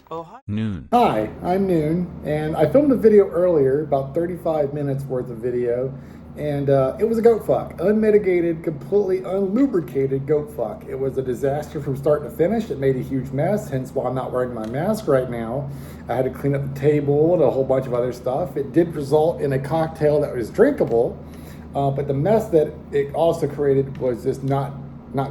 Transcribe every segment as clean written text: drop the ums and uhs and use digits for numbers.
Oh, hi. Noon. Hi, I'm Noon, and I filmed a video earlier, about 35 minutes worth of video, and it was a goat fuck. Unmitigated, completely unlubricated goat fuck. It was a disaster from start to finish. It made a huge mess, hence why I'm not wearing my mask right now. I had to clean up the table and a whole bunch of other stuff. It did result in a cocktail that was drinkable, but the mess that it also created was just not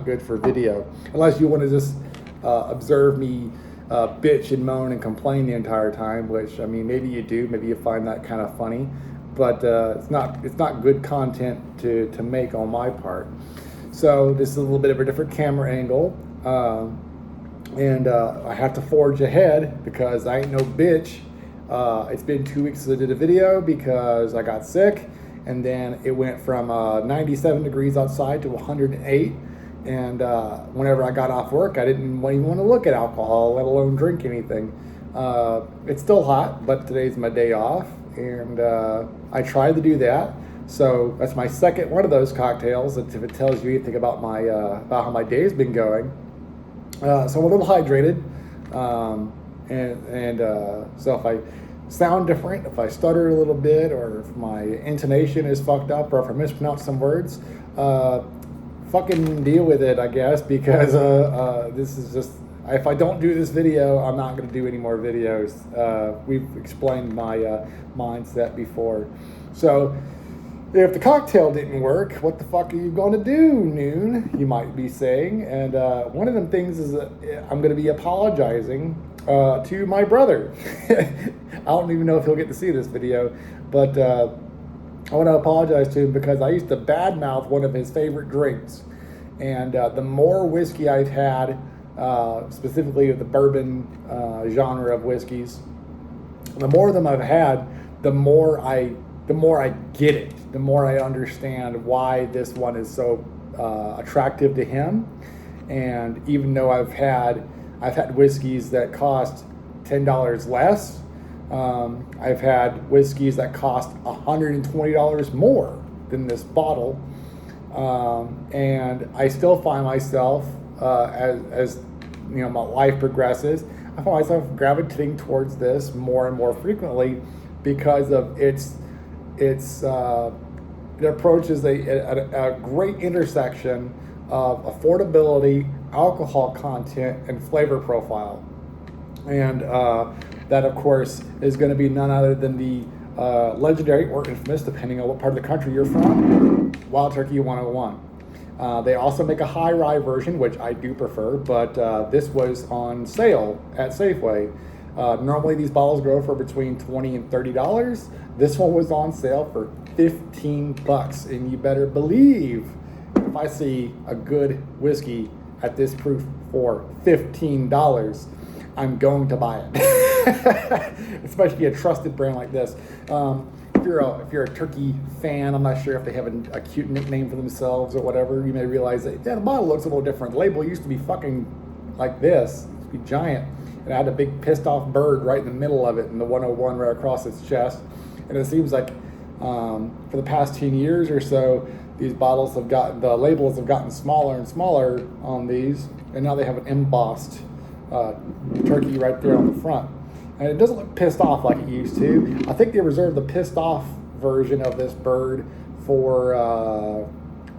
good for video, unless you want to just observe me bitch and moan and complain the entire time, which I mean maybe you do, maybe you find that kind of funny, but it's not good content to make on my part. So this is a little bit of a different camera angle, and I have to forge ahead because I ain't no bitch. It's been 2 weeks since I did a video because I got sick, and then it went from 97 degrees outside to 108. And whenever I got off work, I didn't even want to look at alcohol, let alone drink anything. It's still hot, but today's my day off, and I tried to do that. So that's my second one of those cocktails. If it tells you anything about about how my day's been going, so I'm a little hydrated, and so if I sound different, if I stutter a little bit, or if my intonation is fucked up, or if I mispronounce some words, fucking deal with it, I guess, because this is just, if I don't do this video, I'm not going to do any more videos. We've explained my mindset before. So if the cocktail didn't work, what the fuck are you going to do, Noon, you might be saying. And one of them things is that I'm going to be apologizing to my brother. I don't even know if he'll get to see this video, but I want to apologize to him because I used to badmouth one of his favorite drinks. And the more whiskey I've had, specifically the bourbon genre of whiskeys, the more of them I've had, the more I get it, the more I understand why this one is so attractive to him. And even though I've had whiskeys that cost $10 less, I've had whiskeys that cost $120 more than this bottle, and I still find myself, as you know, my life progresses, I find myself gravitating towards this more and more frequently because of it approaches a great intersection of affordability, alcohol content, and flavor profile. And that, of course, is going to be none other than the legendary or infamous, depending on what part of the country you're from, Wild Turkey 101. They also make a high rye version, which I do prefer, but this was on sale at Safeway. Normally these bottles go for between $20 and $30. This one was on sale for $15, and you better believe if I see a good whiskey at this proof for $15, I'm going to buy it. Especially a trusted brand like this. If you're a turkey fan, I'm not sure if they have a cute nickname for themselves or whatever. You may realize that the bottle looks a little different. The label used to be fucking like this. It used to be giant. And it had a big pissed off bird right in the middle of it, and the 101 right across its chest. And it seems like for the past 10 years or so, the labels have gotten smaller and smaller on these, and now they have an embossed turkey right there on the front. And it doesn't look pissed off like it used to. I think they reserved the pissed off version of this bird for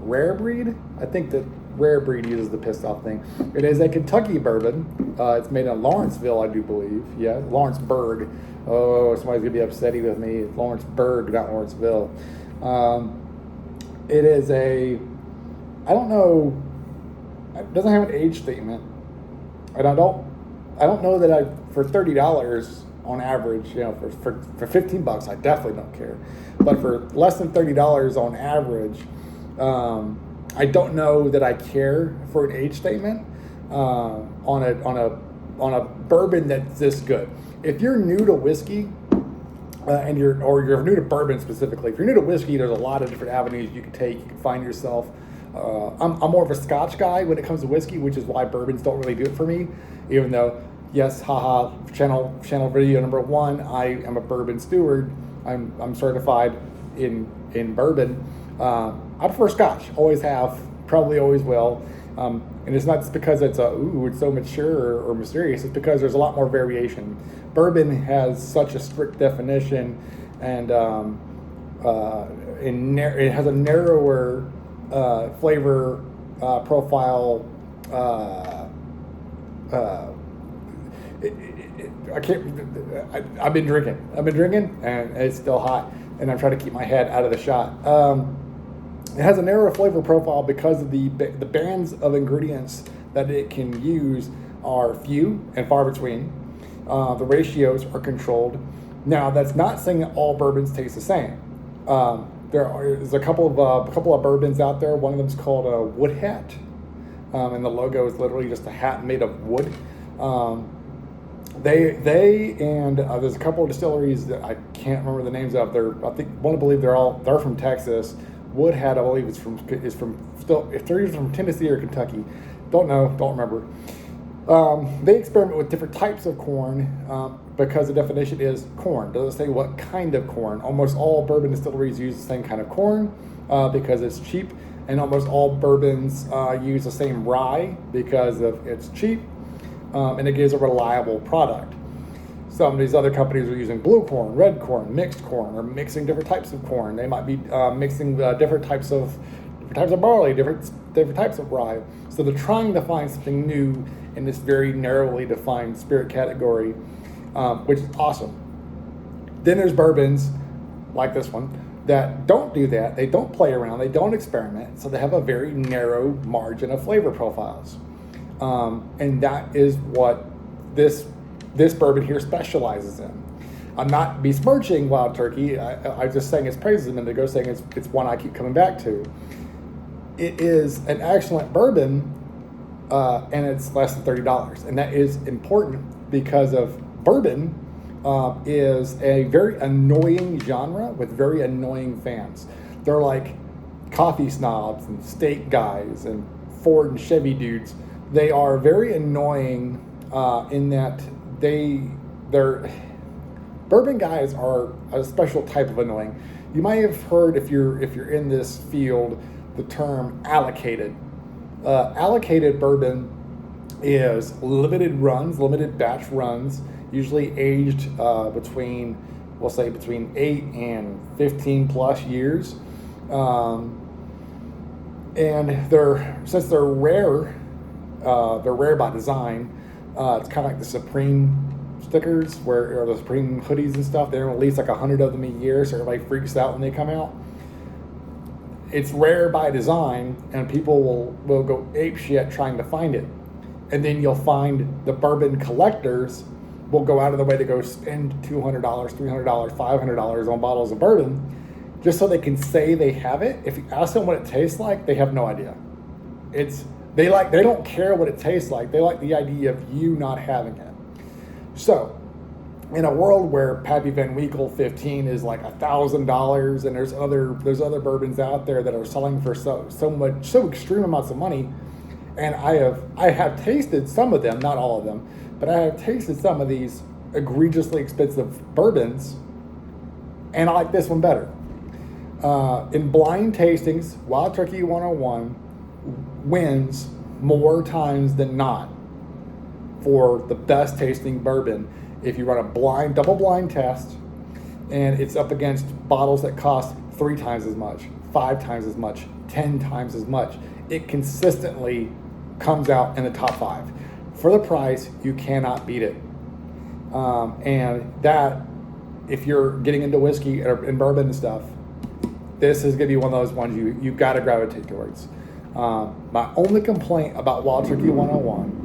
rare breed. I think that rare breed uses the pissed off thing. It is a Kentucky bourbon. It's made in Lawrenceville, I do believe. Yeah, Lawrenceburg. Oh, somebody's gonna be upsetty with me. It's Lawrenceburg, not Lawrenceville. It is I don't know, it doesn't have an age statement. And I don't know that for $30 on average, you know, for $15, I definitely don't care. But for less than $30 on average, I don't know that I care for an age statement on a bourbon that's this good. If you're new to whiskey, and you're new to bourbon specifically, if you're new to whiskey, there's a lot of different avenues you can take. You can find yourself. I'm more of a Scotch guy when it comes to whiskey, which is why bourbons don't really do it for me. Even though, yes, haha, channel video number 1, I am a bourbon steward. I'm certified in bourbon. I prefer Scotch. Always have, probably always will. And it's not just because it's it's so mature or mysterious. It's because there's a lot more variation. Bourbon has such a strict definition, and it has a narrower flavor profile. I've been drinking, and it's still hot, and I'm trying to keep my head out of the shot. It has a narrower flavor profile because of the bands of ingredients that it can use are few and far between. The ratios are controlled. Now, that's not saying that all bourbons taste the same. There's a couple of bourbons out there. One of them is called a wood hat, and the logo is literally just a hat made of wood. There's a couple of distilleries that I can't remember the names of. They're from Texas. Wood Hat, I believe, is from if they're from Tennessee or Kentucky, don't remember. They experiment with different types of corn because the definition is corn. Doesn't say what kind of corn. Almost all bourbon distilleries use the same kind of corn because it's cheap, and almost all bourbons use the same rye because it's cheap, and it gives a reliable product. Some of these other companies are using blue corn, red corn, mixed corn, or mixing different types of corn. They might be mixing different types of barley, different types of rye. So they're trying to find something new in this very narrowly defined spirit category, which is awesome. Then there's bourbons like this one that don't do that. They don't play around. They don't experiment. So they have a very narrow margin of flavor profiles, and that is what this bourbon here specializes in. I'm not besmirching Wild Turkey. I'm just saying its praises a minute ago, saying it's one I keep coming back to. It is an excellent bourbon, and it's less than $30. And that is important because of bourbon is a very annoying genre with very annoying fans. They're like coffee snobs and steak guys and Ford and Chevy dudes. They are very annoying in that they're bourbon guys are a special type of annoying. You might have heard, if you're in this field, the term allocated. Allocated bourbon is limited batch runs, usually aged between 8 and 15 plus years, and since they're rare by design. It's kind of like the Supreme stickers or the Supreme hoodies and stuff. They release like 100 of them a year, so everybody freaks out when they come out. It's rare by design, and people will go ape shit trying to find it. And then you'll find the bourbon collectors will go out of their way to go spend $200, $300, $500 on bottles of bourbon just so they can say they have it. If you ask them what it tastes like, they have no idea. They don't care what it tastes like. They like the idea of you not having it. So, in a world where Pappy Van Winkle 15 is like $1,000, and there's other bourbons out there that are selling for so extreme amounts of money, and I have tasted some of them, not all of them, but I have tasted some of these egregiously expensive bourbons, and I like this one better. In blind tastings, Wild Turkey 101 wins more times than not for the best tasting bourbon. If you run a double blind test, and it's up against bottles that cost 3 times as much, 5 times as much, 10 times as much, it consistently comes out in the top 5. For the price, you cannot beat it. And that, if you're getting into whiskey and bourbon and stuff, this is going to be one of those ones you've got to gravitate towards. My only complaint about Wild Turkey 101,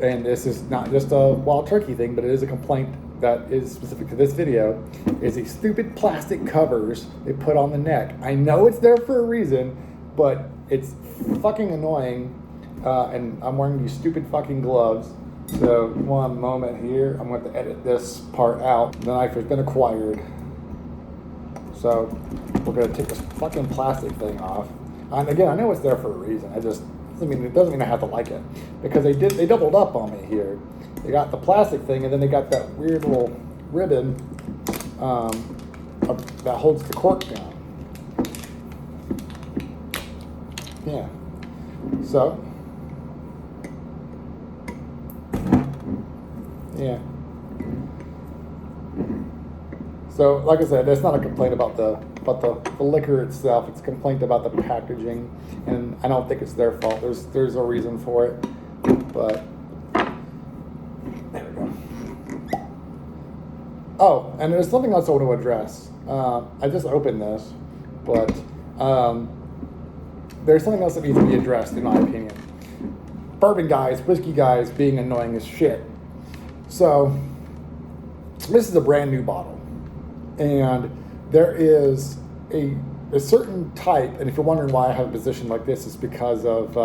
and this is not just a Wild Turkey thing, but it is a complaint that is specific to this video, is these stupid plastic covers they put on the neck. I know it's there for a reason, but it's fucking annoying, and I'm wearing these stupid fucking gloves. So one moment here, I'm going to edit this part out. The knife has been acquired. So we're going to take this fucking plastic thing off. And again, I know it's there for a reason. It doesn't mean I have to like it, because they doubled up on me here. They got the plastic thing, and then they got that weird little ribbon that holds the cork down. Yeah. So Yeah. So, like I said, it's not a complaint about the liquor itself. It's a complaint about the packaging, and I don't think it's their fault. There's a reason for it, but there we go. Oh, and there's something else I want to address. I just opened this, but there's something else that needs to be addressed, in my opinion. Bourbon guys, whiskey guys being annoying as shit. So, this is a brand new bottle, and there is a certain type, and if you're wondering why I have a position like this, it's because of,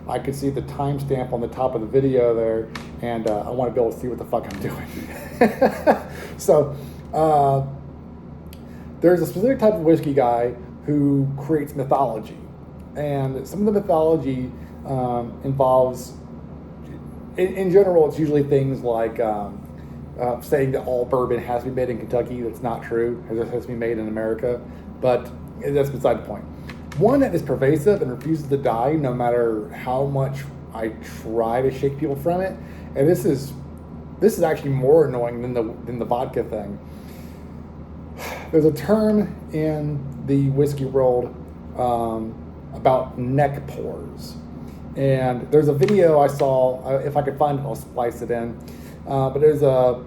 I could see the timestamp on the top of the video there, and I want to be able to see what the fuck I'm doing. So, there's a specific type of whiskey guy who creates mythology, and some of the mythology involves, in general, it's usually things like saying that all bourbon has to be made in Kentucky. That's not true. It has to be made in America, but that's beside the point. One that is pervasive and refuses to die no matter how much I try to shake people from it, and this is actually more annoying than the vodka thing. There's a term in the whiskey world about neck pores. And there's a video I saw, if I could find it, I'll splice it in. But there's a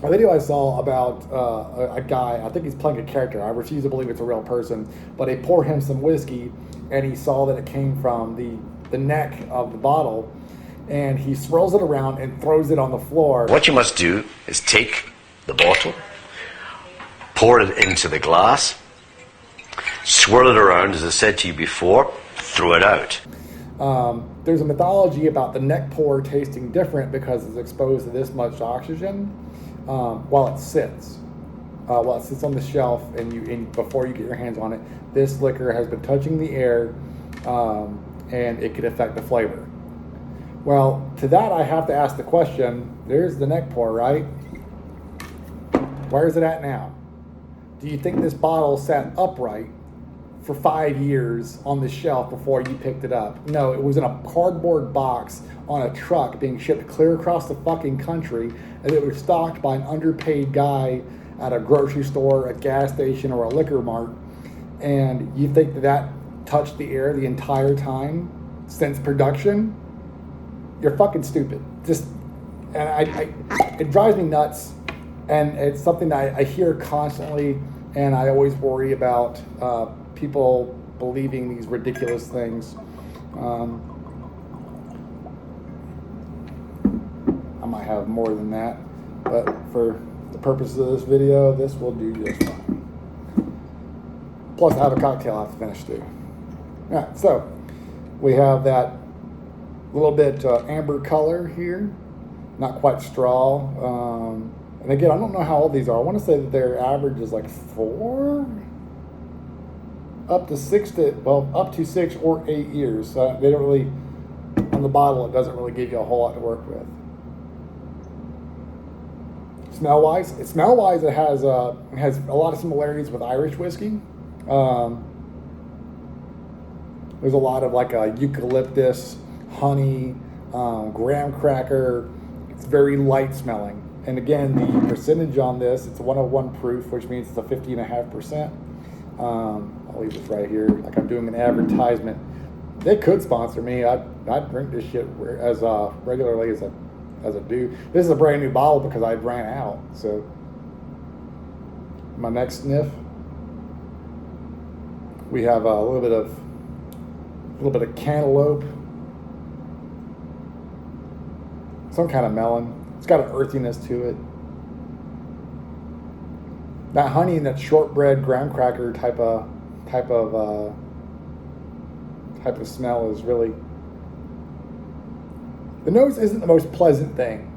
video I saw about a guy, I think he's playing a character, I refuse to believe it's a real person, but they pour him some whiskey, and he saw that it came from the neck of the bottle, and he swirls it around and throws it on the floor. What you must do is take the bottle, pour it into the glass, swirl it around, as I said to you before, throw it out. There's a mythology about the neck pour tasting different because it's exposed to this much oxygen while it sits on the shelf, and before you get your hands on it, this liquor has been touching the air, and it could affect the flavor. Well, to that I have to ask the question, there's the neck pour, right? Where is it at now? Do you think this bottle sat upright for 5 years on the shelf before you picked it up? No, it was in a cardboard box on a truck being shipped clear across the fucking country, and it was stocked by an underpaid guy at a grocery store, a gas station, or a liquor mart. And you think that touched the air the entire time since production? You're fucking stupid. It drives me nuts, and it's something that I hear constantly, and I always worry about people believing these ridiculous things. I might have more than that, but for the purposes of this video, this will do just fine. Plus, I have a cocktail I have to finish too. All right, so we have that little bit amber color here, not quite straw. And again, I don't know how old these are. I want to say that their average is like 4, up to 6 or 8 years. They don't really, on the bottle, it doesn't really give you a whole lot to work with. Smell-wise, it has a lot of similarities with Irish whiskey. There's a lot of like eucalyptus, honey, graham cracker. It's very light smelling. And again, the percentage on this, it's 101 proof, which means it's a 50.5%. I'll leave this right here, like I'm doing an advertisement. They could sponsor me. I'd drink this shit as regularly as I do. This is a brand new bottle because I ran out. So my next sniff, we have a little bit of cantaloupe, some kind of melon. It's got an earthiness to it. That honey and that shortbread graham cracker type of smell is really. The nose isn't the most pleasant thing.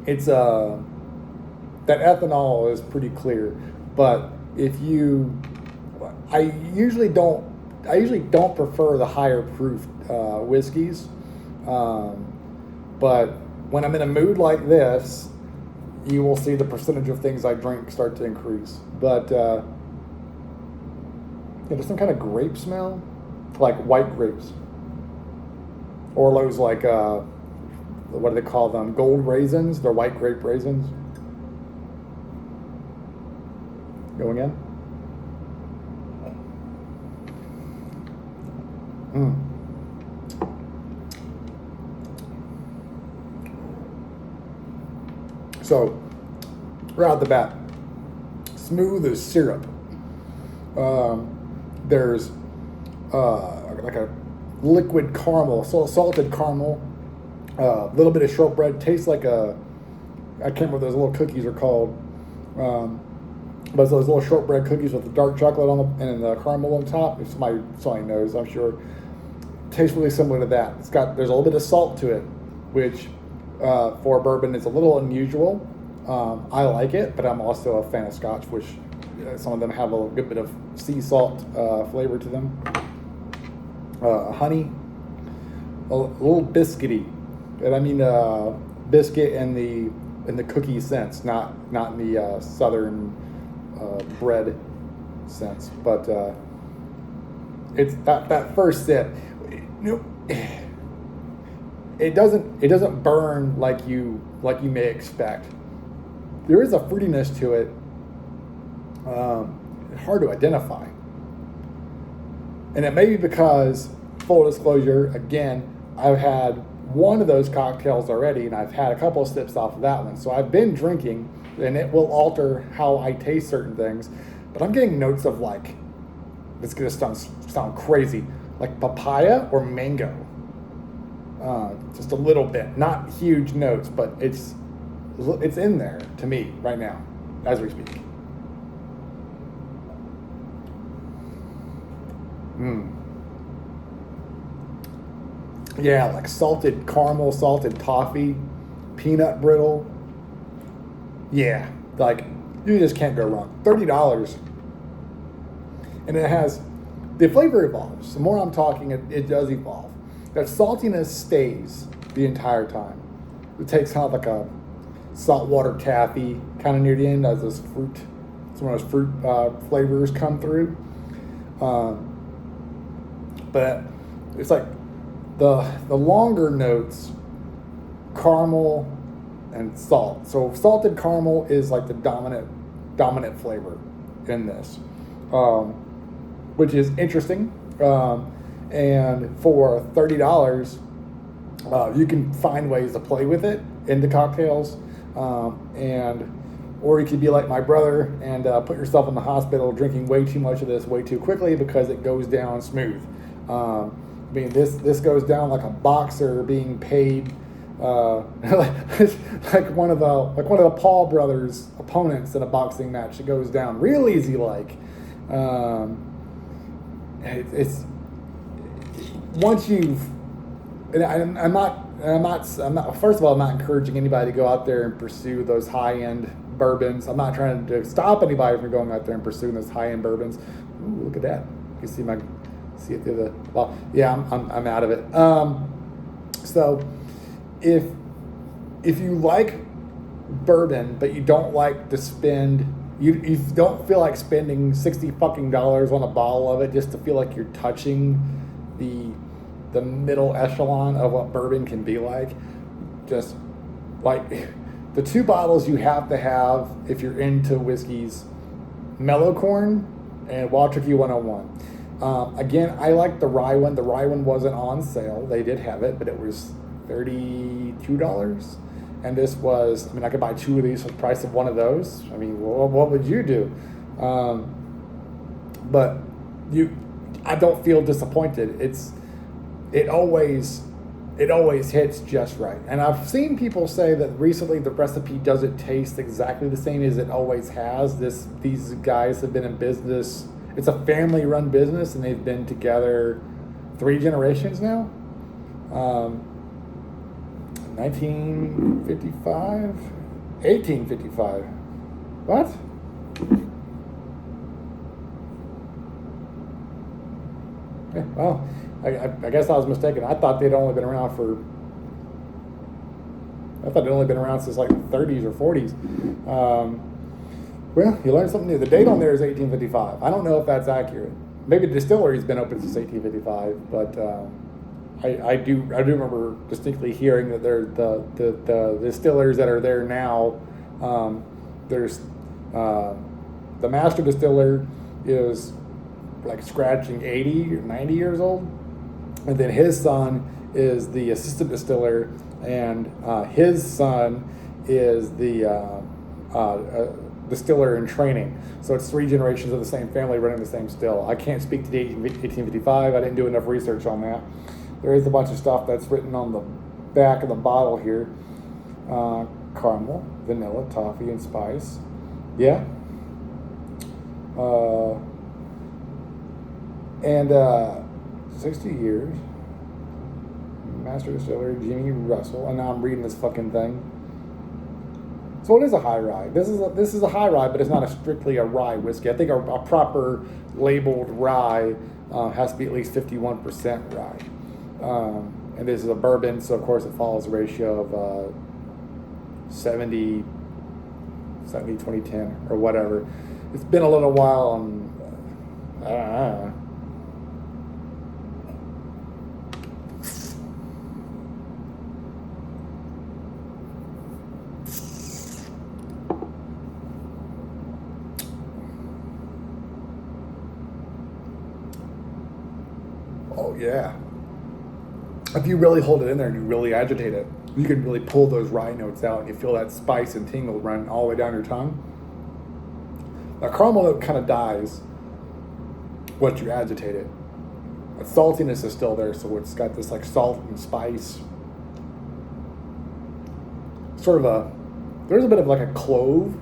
It's that ethanol is pretty clear, but I usually don't prefer the higher proof whiskeys. But when I'm in a mood like this, you will see the percentage of things I drink start to increase. But there's some kind of grape smell, like white grapes, or those like what do they call them? Gold raisins. They're white grape raisins. Going in. So, right out the bat, smooth as syrup. There's like a liquid caramel, salted caramel, a little bit of shortbread. Tastes like I can't remember what those little cookies are called, but it's those little shortbread cookies with the dark chocolate on them and the caramel on top. If somebody knows, I'm sure. Tastes really similar to that. There's a little bit of salt to it, which for bourbon is a little unusual. I like it, but I'm also a fan of Scotch, which some of them have a good bit of sea salt flavor to them. Honey, a little biscuity, and I mean biscuit in the cookie sense, not in the southern bread sense. But it's that first sip. It doesn't burn like you may expect. There is a fruitiness to it. Hard to identify. And it may be because, full disclosure, again, I've had one of those cocktails already, and I've had a couple of sips off of that one. So I've been drinking, and it will alter how I taste certain things. But I'm getting notes of like, it's going to sound crazy, like papaya or mango. Just a little bit, not huge notes, but it's in there to me right now as we speak. Yeah, like salted caramel, salted toffee, peanut brittle. Yeah, like you just can't go wrong. $30, and it has the flavor evolves. The more I'm talking, it does evolve. That saltiness stays the entire time. It takes kind of like a saltwater taffy kind of near the end as some of those fruit flavors come through. But it's like the longer notes, caramel and salt. So salted caramel is like the dominant flavor in this, which is interesting. And for $30, you can find ways to play with it into cocktails, or you could be like my brother and put yourself in the hospital drinking way too much of this way too quickly because it goes down smooth. I mean, this goes down like a boxer being paid, like one of the Paul brothers' opponents in a boxing match. It goes down real easy, like. It's once you've, and I'm not. First of all, I'm not encouraging anybody to go out there and pursue those high-end bourbons. I'm not trying to stop anybody from going out there and pursuing those high-end bourbons. Ooh, look at that! You can see it through the. Well, yeah, I'm out of it. So, if you like bourbon, but you don't like to spend. You don't feel like spending $60 on a bottle of it just to feel like you're touching the middle echelon of what bourbon can be like. Just like the two bottles you have to have if you're into whiskeys, Mellow Corn and Wild Turkey 101. Again, I like the rye one. The rye one wasn't on sale. They did have it, but it was $32. And this was, I mean, I could buy two of these for the price of one of those. I mean, what would you do? But I don't feel disappointed. It always hits just right. And I've seen people say that recently the recipe doesn't taste exactly the same as it always has. These guys have been in business. It's a family-run business, and they've been together 3 generations now. 1855. What? Yeah, well, I guess I was mistaken. I thought they'd only been around since like the 30s or 40s. Well, you learn something new. The date on there is 1855. I don't know if that's accurate. Maybe the distillery's been open since 1855, but I do remember distinctly hearing that the distillers that are there now. There's the master distiller is like scratching 80 or 90 years old, and then his son is the assistant distiller, and his son is the distiller in training. So it's 3 generations of the same family running the same still. I can't speak to the 1855. I didn't do enough research on that. There is a bunch of stuff that's written on the back of the bottle here. Caramel, vanilla, toffee, and spice. Yeah. And 60 years. Master distiller Jimmy Russell. And now I'm reading this fucking thing. So it is a high rye. This is a high rye, but it's not strictly a rye whiskey. I think a proper labeled rye has to be at least 51% rye. And this is a bourbon, so of course it follows a ratio of 70, 20, 10, or whatever. It's been a little while, and I don't know. Oh yeah. If you really hold it in there and you really agitate it, you can really pull those rye notes out, and you feel that spice and tingle running all the way down your tongue. The caramel note kind of dies once you agitate it. The saltiness is still there, so it's got this like salt and spice. There's a bit of like a clove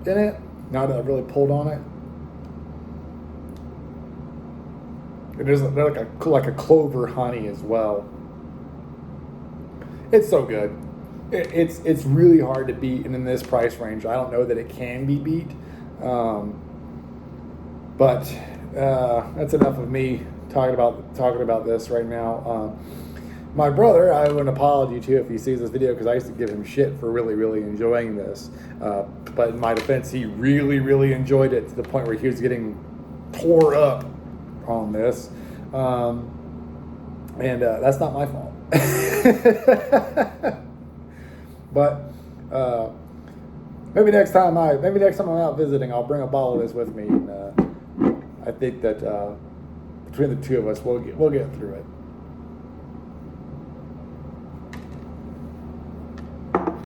in it, now that I've really pulled on it. There's like a clover honey as well. It's so good. It's really hard to beat, and in this price range, I don't know that it can be beat. But that's enough of me talking about this right now. My brother, I owe an apology to if he sees this video, because I used to give him shit for really, really enjoying this. But in my defense, he really, really enjoyed it to the point where he was getting tore up on this. And that's not my fault. But maybe next time I'm out visiting, I'll bring a bottle of this with me, and I think that between the two of us, we'll get through it.